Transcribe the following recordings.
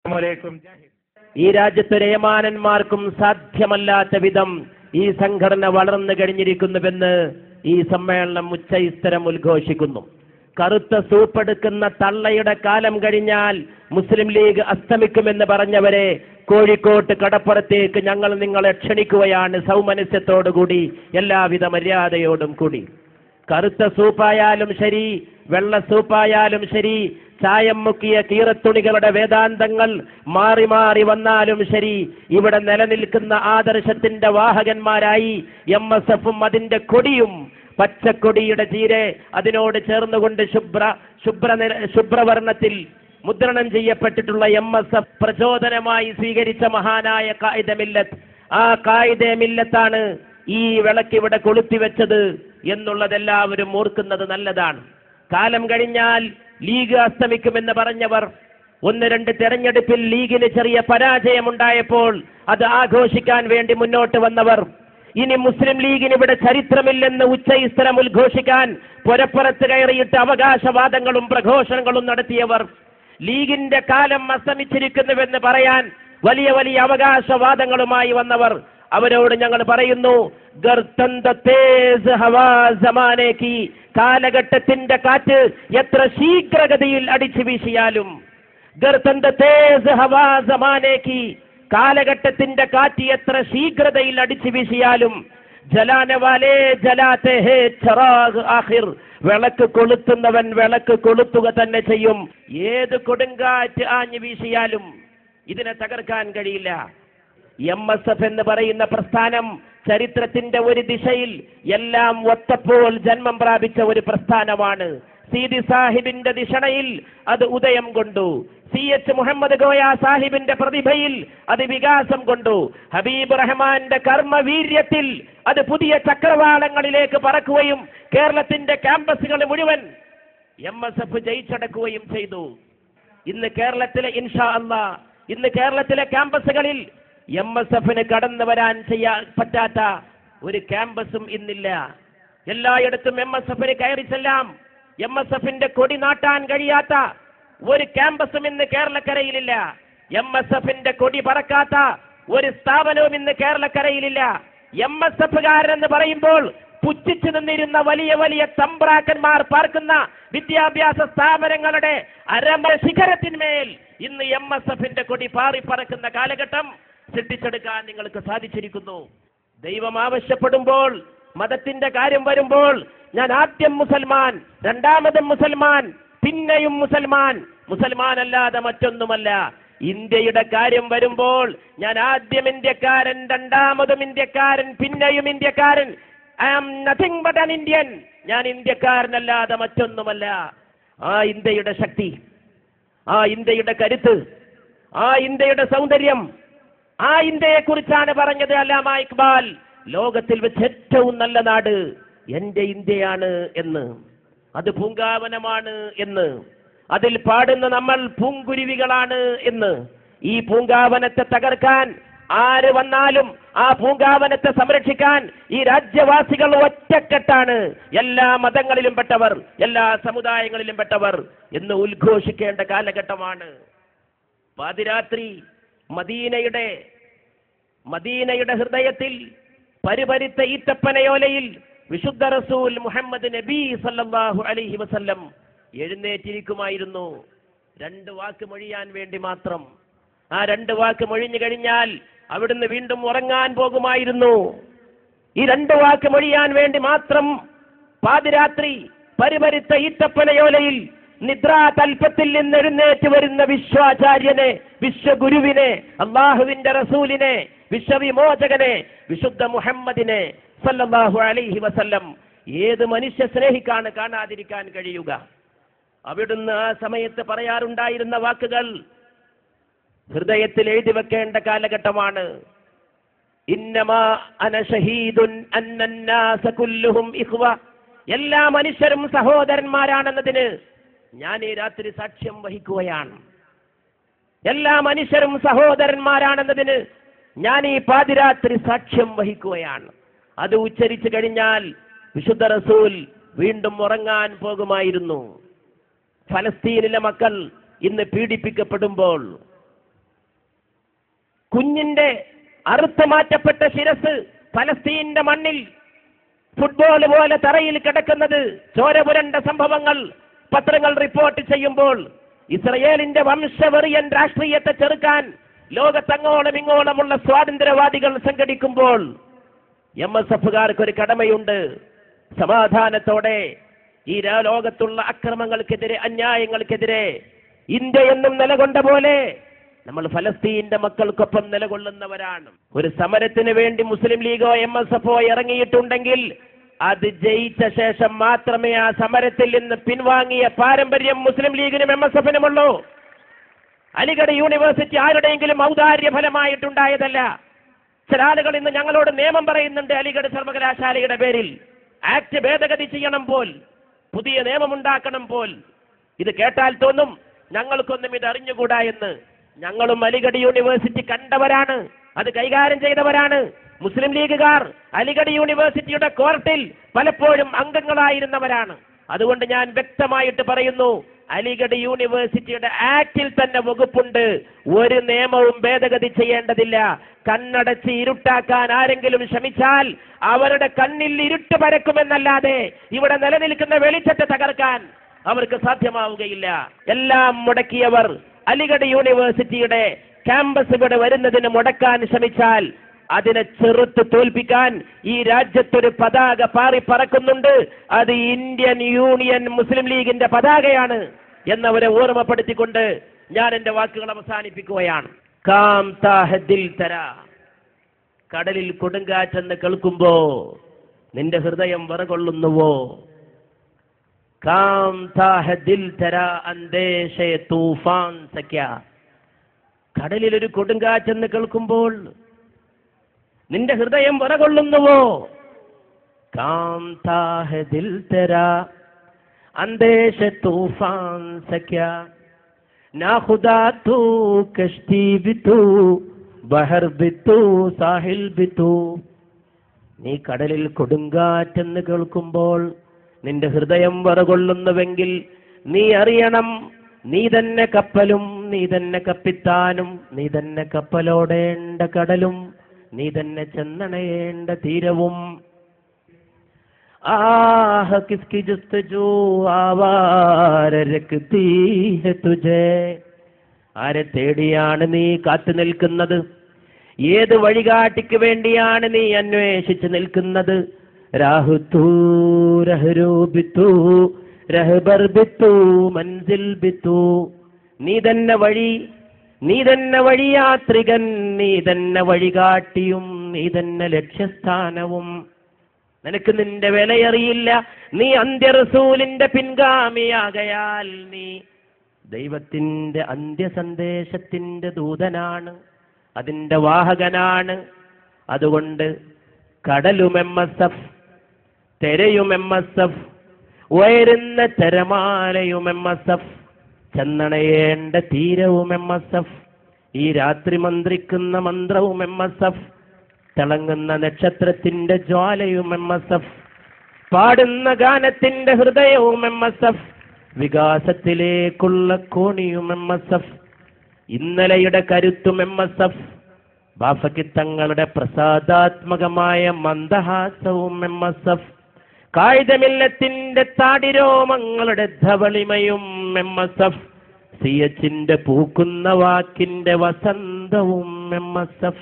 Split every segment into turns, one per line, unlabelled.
ഈ രാജ്യത്തൊരു ഏമാനന്മാർക്കും സാധ്യമല്ലാത്ത വിധം ഈ സംഘടന വളർന്നു കഴിഞ്ഞിരിക്കുന്നുവെന്ന് ഈ സമ്മേളനം ഉച്ചയിസ്തരം ഉദ്ഘോഷിക്കുന്നു. കറുത്ത സൂപ്പെടുക്കുന്ന തള്ളയുടെ കാലം കഴിഞ്ഞാൽ മുസ്ലിം ലീഗ് അസ്തമിക്കുമെന്ന് പറഞ്ഞവരെ കോഴിക്കോട്ട് കടപ്പുറത്തേക്ക് ഞങ്ങൾ നിങ്ങളെ ക്ഷണിക്കുകയാണ്, സൗമനസ്യത്തോടുകൂടി, എല്ലാവിധ മര്യാദയോടും കൂടി. കറുത്ത സൂപ്പായാലും ശരി, വെള്ള സൂപ്പായാലും ശരി, ചായം മുക്കിയ കീറത്തുണികളുടെ വേദാന്തങ്ങൾ മാറി മാറി വന്നാലും ശരി, ഇവിടെ നിലനിൽക്കുന്ന ആദർശത്തിന്റെ വാഹകന്മാരായി MSFും അതിന്റെ കൊടിയും, പച്ചക്കൊടിയുടെ തീരെ അതിനോട് ചേർന്നുകൊണ്ട് ശുഭ്രവർണ്ണത്തിൽ മുദ്രണം ചെയ്യപ്പെട്ടിട്ടുള്ള MSF പ്രചോദനമായി സ്വീകരിച്ച മഹാനായ ഖായിദ മില്ലത്ത്, ആ ഖായിദ മില്ലത്താണ് ഈ വിളക്കിവിടെ കൊളുത്തിവെച്ചത് എന്നുള്ളതെല്ലാവരും ഓർക്കുന്നത് നല്ലതാണ്. കാലം കഴിഞ്ഞാൽ ലീഗ് അസ്തമിക്കുമെന്ന് പറഞ്ഞവർ, 1-2 തെരഞ്ഞെടുപ്പിൽ ലീഗിന് ചെറിയ പരാജയമുണ്ടായപ്പോൾ അത് ആഘോഷിക്കാൻ വേണ്ടി മുന്നോട്ട് വന്നവർ, ഇനി മുസ്ലിം ലീഗിന് ഇവിടെ ചരിത്രമില്ലെന്ന് ഉച്ചയിസ്തരം ഉദ്ഘോഷിക്കാൻ പുരപ്പുറത്ത് കയറിയിട്ട് അവകാശവാദങ്ങളും പ്രഘോഷണങ്ങളും നടത്തിയവർ, ലീഗിന്റെ കാലം അസ്തമിച്ചിരിക്കുന്നുവെന്ന് പറയാൻ വലിയ വലിയ അവകാശവാദങ്ങളുമായി വന്നവർ, അവരോട് ഞങ്ങൾ പറയുന്നു, കാലഘട്ടത്തിന്റെ കാറ്റ് എത്ര ശീഘ്രഗതിയിൽ അടിച്ചു വീശിയാലും, കാലഘട്ടത്തിന്റെ കാറ്റ് എത്ര ശീഘ്രതയിൽ അടിച്ചു വീശിയാലും, ജലാനവാലേ ജലാത്തെ ഹേ ചറാഗ് ആഖിർ, വിളക്ക് കൊളുത്തുന്നവൻ വിളക്ക് കൊളുത്തുക തന്നെ ചെയ്യും. ഏത് കൊടുങ്കാറ്റ് ആഞ്ഞു വീശിയാലും ഇതിനെ തകർക്കാൻ കഴിയില്ല. MSF എന്ന് പറയുന്ന പ്രസ്ഥാനം ചരിത്രത്തിന്റെ ഒരു ദിശയിൽ എല്ലാം ഒത്തപ്പോൾ ജന്മം പ്രാപിച്ച ഒരു പ്രസ്ഥാനമാണ്. സീതി സാഹിബിന്റെ ദിഷണയിൽ അത് ഉദയം കൊണ്ടു, CH മുഹമ്മദ് കോയ സാഹിബിന്റെ പ്രതിഭയിൽ അത് വികാസം കൊണ്ടു, ഹബീബ് റഹ്മാന്റെ കർമ്മവീര്യത്തിൽ അത് പുതിയ ചക്രവാളങ്ങളിലേക്ക് പറക്കുകയും കേരളത്തിന്റെ ക്യാമ്പസുകൾ മുഴുവൻ MSF ജയിച്ചടക്കുകയും ചെയ്തു. ഇന്ന് കേരളത്തിലെ ഇൻഷാ അല്ലാഹ്, ഇന്ന് കേരളത്തിലെ ക്യാമ്പസുകളിൽ MSFന് കടന്നു വരാൻ പറ്റാത്ത ഒരു ക്യാമ്പസും ഇന്നില്ല. എല്ലായിടത്തും MSFന് കയറി ചെല്ലാം. MSFന്റെ കൊടി നാട്ടാൻ കഴിയാത്ത ഒരു ക്യാമ്പസും ഇന്ന് കേരളക്കരയിലില്ല. MSFന്റെ കൊടി പറക്കാത്ത ഒരു സ്ഥാപനവും ഇന്ന് കേരളക്കരയിലില്ല. MSFകാരെന്ന് പറയുമ്പോൾ പുച്ഛിച്ചു നിന്നിരുന്ന വലിയ വലിയ തമ്പ്രാക്കന്മാർ പാർക്കുന്ന വിദ്യാഭ്യാസ സ്ഥാപനങ്ങളുടെ അരമ ശിഖരത്തിന്മേൽ ഇന്ന് MSFന്റെ കൊടി പാറിപ്പറക്കുന്ന കാലഘട്ടം സൃഷ്ടിച്ചെടുക്കാൻ നിങ്ങൾക്ക് സാധിച്ചിരിക്കുന്നു. ദൈവം ആവശ്യപ്പെടുമ്പോൾ, മതത്തിന്റെ കാര്യം വരുമ്പോൾ, ഞാൻ ആദ്യം മുസൽമാൻ, രണ്ടാമതും മുസൽമാൻ, പിന്നെയും മുസൽമാൻ, മുസൽമാൻ അല്ലാതെ മറ്റൊന്നുമല്ല. ഇന്ത്യയുടെ കാര്യം വരുമ്പോൾ ഞാൻ ആദ്യം ഇന്ത്യക്കാരൻ, രണ്ടാമതും ഇന്ത്യക്കാരൻ, പിന്നെയും ഇന്ത്യക്കാരൻ. I am nothing but an Indian, ഞാൻ ഇന്ത്യക്കാരനല്ലാതെ മറ്റൊന്നുമല്ല. ആ ഇന്ത്യയുടെ ശക്തി, ആ ഇന്ത്യയുടെ കരുത്ത്, ആ ഇന്ത്യയുടെ സൗന്ദര്യം, ആ ഇന്ത്യയെ കുറിച്ചാണ് പറഞ്ഞത് അല്ലാമ ഇക്ബാൽ, ലോകത്തിൽ വെച്ച് ഏറ്റവും നല്ല നാട് എന്റെ ഇന്ത്യയാണ് എന്ന്, അത് പൂങ്കാവനമാണ് എന്ന്, അതിൽ പാടുന്ന നമ്മൾ പൂങ്കുരുവികളാണ് എന്ന്. ഈ പൂങ്കാവനത്തെ തകർക്കാൻ ആര് വന്നാലും ആ പൂങ്കാവനത്തെ സംരക്ഷിക്കാൻ ഈ രാജ്യവാസികൾ ഒറ്റക്കെട്ടാണ്. എല്ലാ മതങ്ങളിലും പെട്ടവർ, എല്ലാ സമുദായങ്ങളിലും പെട്ടവർ എന്ന് ഉദ്ഘോഷിക്കേണ്ട കാലഘട്ടമാണ്. പാതിരാത്രി മദീനയുടെ ഹൃദയത്തിൽ പരിപരിത്ത ഈത്തപ്പനയോലയിൽ വിശുദ്ധ റസൂൽ മുഹമ്മദ് നബി സല്ലല്ലാഹു അലൈഹി വസല്ലം എഴുന്നേറ്റിരിക്കുമായിരുന്നു. 2 വാക്ക് മൊഴിയാൻ വേണ്ടി മാത്രം. ആ 2 വാക്ക് മൊഴിഞ്ഞു കഴിഞ്ഞാൽ അവിടുന്ന് വീണ്ടും ഉറങ്ങാൻ പോകുമായിരുന്നു. ഈ 2 വാക്ക് മൊഴിയാൻ വേണ്ടി മാത്രം പാതിരാത്രി പരിപരിത്ത ഈത്തപ്പനയോലയിൽ നിദ്രാതൽപ്പത്തിൽ നിന്ന് എഴുന്നേറ്റ് വരുന്ന വിശ്വാചാര്യനെ, വിശ്വഗുരുവിനെ, അള്ളാഹുവിന്റെ റസൂലിനെ, വിശ്വവിമോചകനെ, വിശുദ്ധ മുഹമ്മദിനെ സല്ലല്ലാഹു അലൈഹി വസല്ലം ഏത് മനുഷ്യ സ്നേഹിക്കാണ് കാണാതിരിക്കാൻ കഴിയുക? അവിടുന്ന് ആ സമയത്ത് പറയാറുണ്ടായിരുന്ന വാക്കുകൾ ഹൃദയത്തിൽ എഴുതി വെക്കേണ്ട കാലഘട്ടമാണ്. ഇന്നമാ അന ഷഹീദുൻ അന്നന്നാസ കുല്ലുഹും ഇഖ്വ, എല്ലാ മനുഷ്യരും സഹോദരന്മാരാണെന്നതിന് ഞാൻ ഈ രാത്രി സാക്ഷ്യം വഹിക്കുകയാണ്. എല്ലാ മനുഷ്യരും സഹോദരന്മാരാണെന്നതിന് ഞാൻ ഈ പാതിരാത്രി സാക്ഷ്യം വഹിക്കുകയാണ്. അത് ഉച്ചരിച്ചു കഴിഞ്ഞാൽ വിശുദ്ധ റസൂൽ വീണ്ടും ഉറങ്ങാൻ പോകുമായിരുന്നു. ഫലസ്തീനിലെ മക്കൾ ഇന്ന് പീഡിപ്പിക്കപ്പെടുമ്പോൾ, കുഞ്ഞിന്റെ അറുത്തു മാറ്റപ്പെട്ട ശിരസ് ഫലസ്തീന്റെ മണ്ണിൽ ഫുട്ബോൾ പോലെ തറയിൽ കിടക്കുന്നത്, ചോര പുരണ്ട സംഭവങ്ങൾ പത്രങ്ങൾ റിപ്പോർട്ട് ചെയ്യുമ്പോൾ ഇസ്രയേലിന്റെ വംശവെറിയൻ രാഷ്ട്രീയത്തെ ചെറുക്കാൻ ലോകത്തങ്ങോളം ഇങ്ങോളമുള്ള സ്വാതന്ത്ര്യവാദികൾ സംഘടിക്കുമ്പോൾ MSFകാർക്ക് ഒരു കടമയുണ്ട്. സമാധാനത്തോടെ ഈ ലോകത്തുള്ള അക്രമങ്ങൾക്കെതിരെ, അന്യായങ്ങൾക്കെതിരെ ഇന്ത്യ എന്നും നിലകൊണ്ട പോലെ നമ്മൾ ഫലസ്തീന്റെ മക്കൾക്കൊപ്പം നിലകൊള്ളുന്നവരാണ്. ഒരു സമരത്തിന് വേണ്ടി മുസ്ലിം ലീഗോ MSFോ ഇറങ്ങിയിട്ടുണ്ടെങ്കിൽ അത് ജയിച്ച ശേഷം മാത്രമേ ആ സമരത്തിൽ നിന്ന് പിൻവാങ്ങിയ പാരമ്പര്യം മുസ്ലിം ലീഗിനും MSFനുമുള്ളൂ. അലിഗഡ് യൂണിവേഴ്സിറ്റി ആരുടെയെങ്കിലും ഔദാര്യ ഫലമായിട്ടുണ്ടായതല്ല. ചില ആളുകൾ ഇന്ന് ഞങ്ങളോട് നിയമം പറയുന്നുണ്ട് അലിഗഡ് സർവകലാശാലയുടെ പേരിൽ. ആക്ട് ഭേദഗതി ചെയ്യണം പോൽ, പുതിയ നിയമമുണ്ടാക്കണം പോൽ. ഇത് കേട്ടാൽ തോന്നും ഞങ്ങൾക്കൊന്നും ഇത് അറിഞ്ഞുകൂടാ എന്ന്. ഞങ്ങളും അലിഗഡ് യൂണിവേഴ്സിറ്റി കണ്ടവരാണ്, അത് കൈകാര്യം ചെയ്തവരാണ്. മുസ്ലിം ലീഗുകാർ അലിഗഡ് യൂണിവേഴ്സിറ്റിയുടെ കോർട്ടിൽ പലപ്പോഴും അംഗങ്ങളായിരുന്നവരാണ്. അതുകൊണ്ട് ഞാൻ വ്യക്തമായിട്ട് പറയുന്നു, അലിഗഡ് യൂണിവേഴ്സിറ്റിയുടെ ആക്ടിൽ തന്നെ വകുപ്പുണ്ട്, ഒരു നിയമവും ഭേദഗതി ചെയ്യേണ്ടതില്ല. കണ്ണടച്ച് ഇരുട്ടാക്കാൻ ആരെങ്കിലും ശ്രമിച്ചാൽ അവരുടെ കണ്ണിൽ ഇരുട്ട് പരക്കുമെന്നല്ലാതെ ഇവിടെ നിലനിൽക്കുന്ന വെളിച്ചത്തെ തകർക്കാൻ അവർക്ക് സാധ്യമാവുകയില്ല. എല്ലാം മുടക്കിയവർ അലിഗഡ് യൂണിവേഴ്സിറ്റിയുടെ ക്യാമ്പസ് ഇവിടെ വരുന്നതിന് മുടക്കാൻ ശ്രമിച്ചാൽ അതിനെ ചെറുത്ത് തോൽപ്പിക്കാൻ ഈ രാജ്യത്തൊരു പതാക പാറി പറക്കുന്നുണ്ട്. അത് ഇന്ത്യൻ യൂണിയൻ മുസ്ലിം ലീഗിന്റെ പതാകയാണ് എന്നവരെ ഓർമ്മപ്പെടുത്തിക്കൊണ്ട് ഞാൻ എന്റെ വാക്കുകൾ അവസാനിപ്പിക്കുകയാണ്. കാം താഹദിൽ തര, കടലിൽ കൊടുങ്കാറ്റെന്ന് കേൾക്കുമ്പോ നിന്റെ ഹൃദയം വിറകൊള്ളുന്നുവോ? കാം താഹദിൽ തര അന്തേശേ തൂഫാൻ സഖ്യ, കടലിൽ ഒരു കൊടുങ്കാറ്റെന്ന് കേൾക്കുമ്പോൾ നിന്റെ ഹൃദയം വിറകൊള്ളുന്നുവോ? കാം താഹദിൽ തര അന്തേശ തൂഫാൻ സഖ്യ, നാ ഖുദാ തൂ കശ്തി ബിതൂ ബഹർ ബിതൂ സാഹിൽ ബിതൂ. നീ കടലിൽ കൊടുങ്കാറ്റെന്ന് കേൾക്കുമ്പോൾ നിന്റെ ഹൃദയം വിറകൊള്ളുന്നുവെങ്കിൽ നീ അറിയണം, നീ തന്നെ കപ്പലും, നീ തന്നെ കപ്പിത്താനും, നീ തന്നെ കപ്പലോടേണ്ട കടലും, നീ തന്നെ ചെന്നണയേണ്ട തീരവും. ആഹ കിസ്കി ജുസ്തജൂ ആവാര രക്തി ഹെ തുജേ, ആരെ തേടിയാണ് നീ കാത്തു നിൽക്കുന്നത്? ഏത് വഴികാട്ടിക്ക് വേണ്ടിയാണ് നീ അന്വേഷിച്ച് നിൽക്കുന്നത്? രാഹുതൂ രഹ്രൂ ബിത്തൂ രഹ്ബർ ബിത്തൂ മൻസിൽ ബിത്തൂ. നീ തന്നെ വഴി, നീ തന്നെ വഴിയാത്രികൻ, നീ തന്നെ വഴികാട്ടിയും, നീ തന്നെ ലക്ഷ്യസ്ഥാനവും. നിനക്ക് നിന്റെ വിലയറിയില്ല. നീ അന്ത്യറസൂലിന്റെ പിൻഗാമിയാകയാൽ നീ ദൈവത്തിന്റെ അന്ത്യസന്ദേശത്തിന്റെ ദൂതനാണ്, അതിന്റെ വാഹകനാണ്. അതുകൊണ്ട് കടലും MSF, തെരയും MSF, ഉയരുന്ന തിരമാലയും MSF, ചെന്നണയേണ്ട തീരവും MSF, ഈ രാത്രി മന്ത്രിക്കുന്ന മന്ത്രവും MSF, തിളങ്ങുന്ന നക്ഷത്രത്തിന്റെ ജ്വാലയും MSF, പാടുന്ന ഗാനത്തിന്റെ ഹൃദയവും MSF, വികാസത്തിലേക്കുള്ള കോണിയും MSF, ഇന്നലെയുടെ കരുത്തും MSF, ബാഫയ്ക്ക് തങ്ങളുടെ പ്രസാദാത്മകമായ മന്ദഹാസവും MSF, കായികമില്ലത്തിന്റെ താടിരോമങ്ങളുടെ ധവളിമയും MSF, സിയച്ചിന്റെ പൂക്കുന്ന വാക്കിന്റെ വസന്തവും MSF,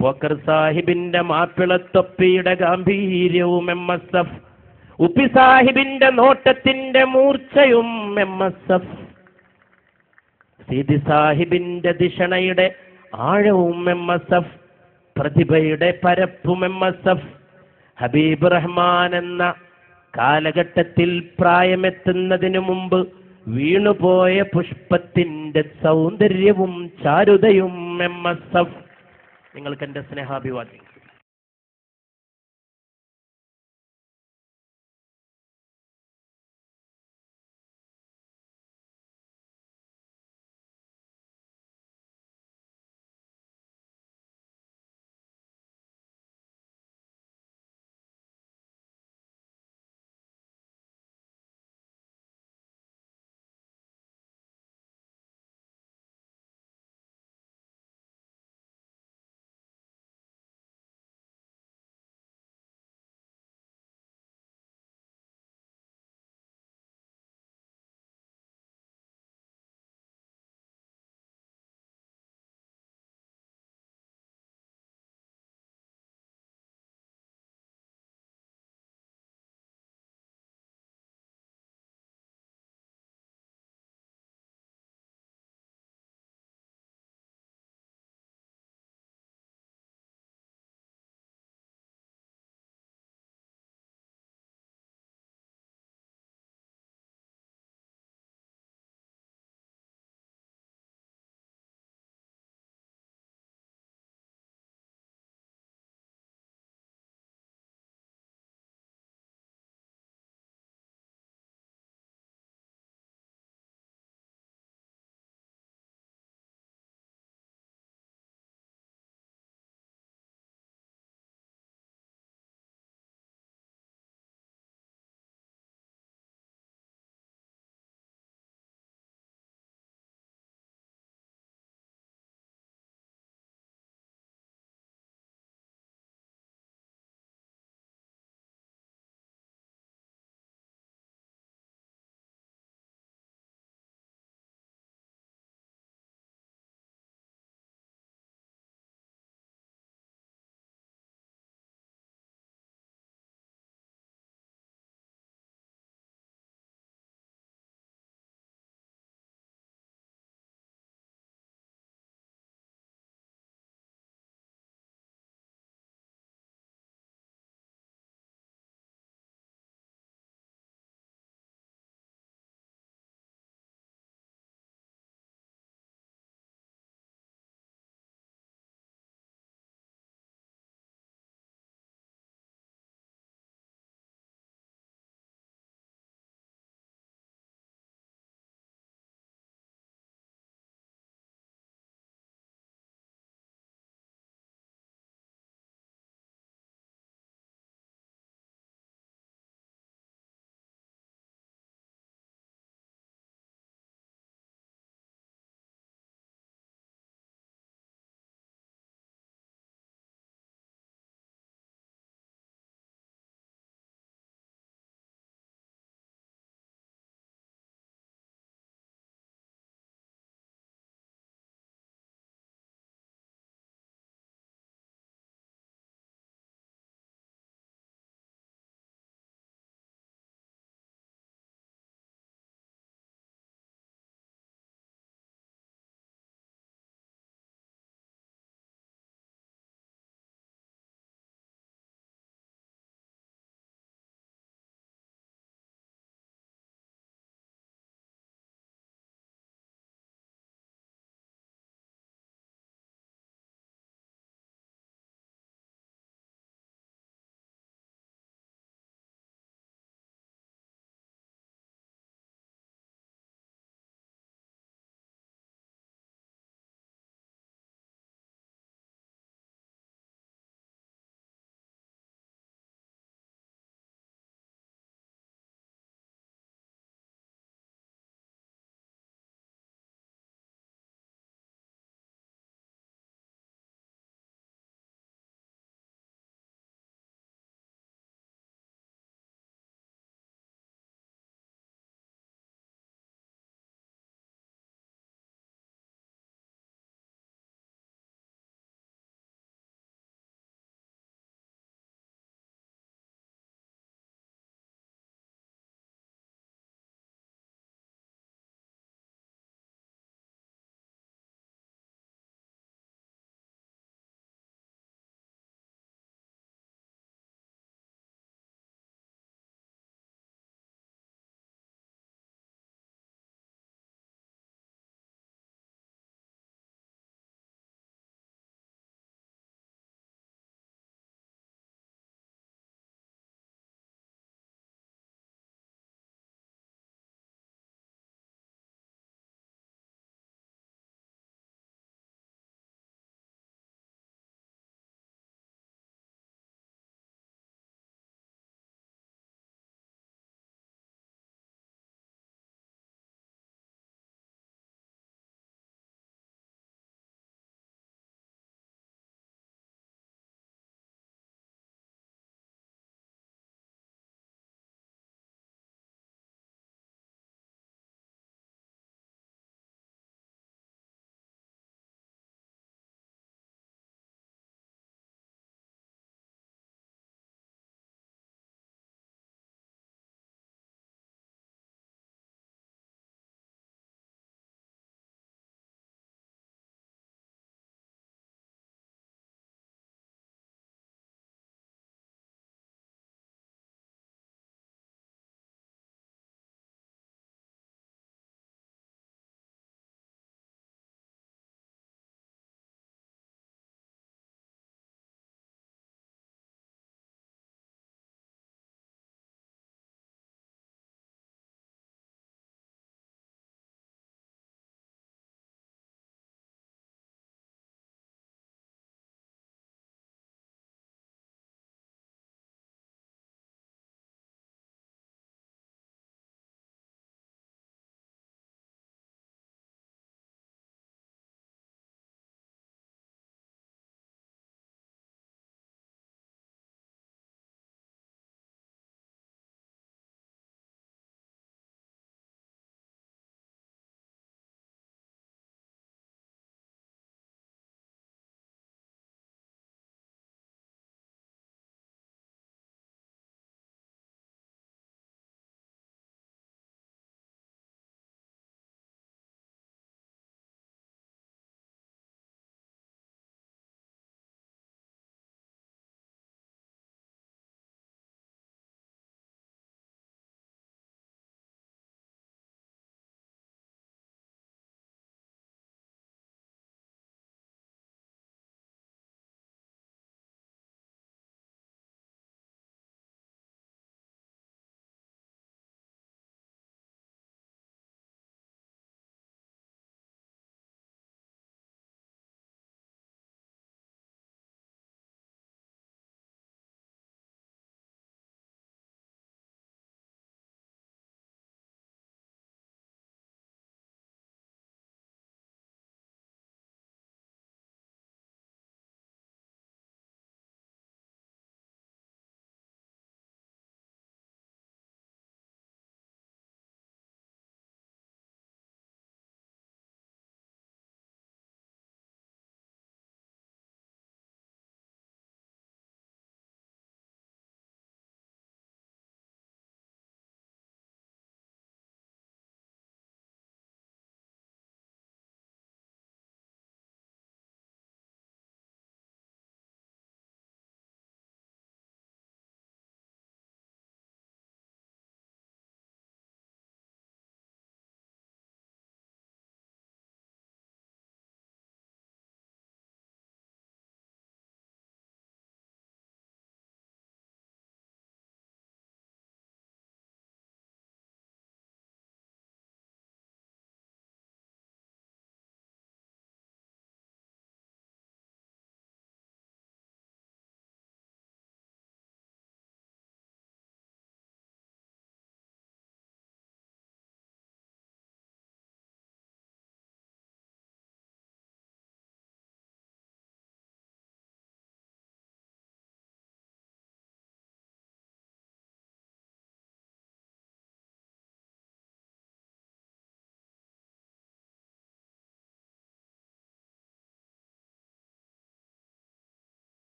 പോക്കർ സാഹിബിന്റെ മാപ്പിളത്തൊപ്പിയുടെ ഗാംഭീര്യവും MSF, ഉപ്പി സാഹിബിന്റെ നോട്ടത്തിന്റെ മൂർച്ചയും MSF, സീതി സാഹിബിന്റെ ദിഷണയുടെ ആഴവും MSF, പ്രതിഭയുടെ പരപ്പും MSF, ഹബീബ് റഹ്മാൻ എന്ന കാലഘട്ടത്തിൽ പ്രായമെത്തുന്നതിനു മുമ്പ് വീണുപോയ പുഷ്പത്തിന്റെ സൗന്ദര്യവും ചാരുതയും MSF. നിങ്ങൾക്ക് എന്റെ സ്നേഹാഭിവാദ്യം.